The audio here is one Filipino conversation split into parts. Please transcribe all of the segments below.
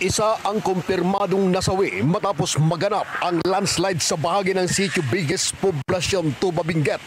Isa ang kumpirmadong nasawi matapos maganap ang landslide sa bahagi ng sitio Biggest Poblacion, Tuba, Benguet.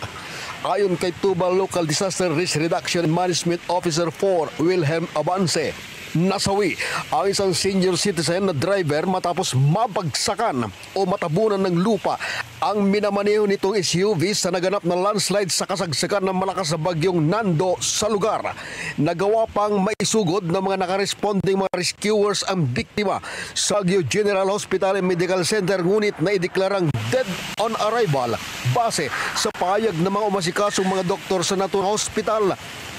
Ayon kay Tuba Local Disaster Risk Reduction Management Officer 4 Wilhelm Avance, nasawi ang isang senior citizen na driver matapos mabagsakan o matabunan ng lupa ang minamaneho nitong SUV sa naganap na landslide sa kasagsagan ng malakas na bagyong Nando sa lugar. Nagawa pang maisugod ng mga nakaresponding mga rescuers ang biktima sa Baguio General Hospital and Medical Center, ngunit naideklarang dead on arrival base sa pahayag ng mga umasikasong mga doktor sa naturang hospital.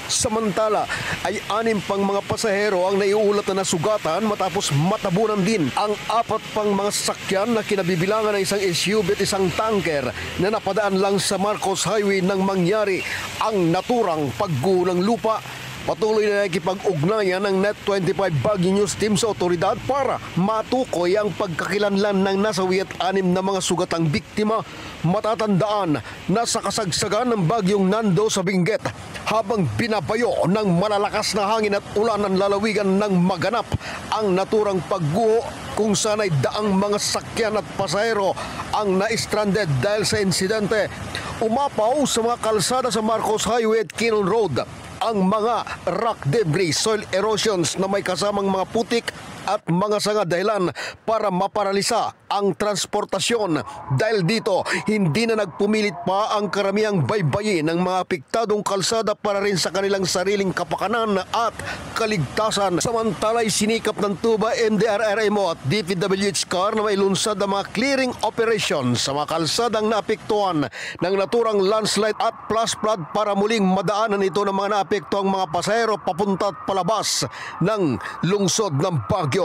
Samantala ay 6 pang mga pasahero ang naiulat na nasugatan matapos matabunan din ang 4 pang mga sasakyan na kinabibilangan ng isang SUV at isang tanker na napadaan lang sa Marcos Highway nang mangyari ang naturang pagguho ng lupa. Patuloy na nakikipag-ugnayan ng Net25 Baguio News Team sa otoridad para matukoy ang pagkakilanlan ng nasawi at 6 na mga sugatang biktima. Matatandaan na sa kasagsagan ng bagyong Nando sa Benguet, habang binabayo ng malalakas na hangin at ulan ang lalawigan ng maganap ang naturang pagguho, kung saan ay daang mga sakyan at pasahero ang na-stranded dahil sa insidente. Umapaw sa mga kalsada sa Marcos Highway at Quinon Road ang mga rock debris, soil erosions na may kasamang mga putik at mga sanga, dahilan para maparalisa ang transportasyon. Dahil dito, hindi na nagpumilit pa ang karamihang baybayin ng mga apektadong kalsada para rin sa kanilang sariling kapakanan at kaligtasan. Samantala'y sinikap ng Tuba MDRRMO at DPWH CAR na may lunsad ang mga clearing operation sa mga kalsadang naapektuhan ng naturang landslide at flash flood para muling madaanan ito ng mga naapektuhang mga pasahero papunta at palabas ng lungsod ng Baguio.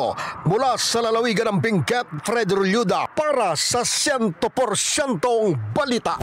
Mula sa lalawigan ng Benguet, Fred Rulyuda para sa 100% balita.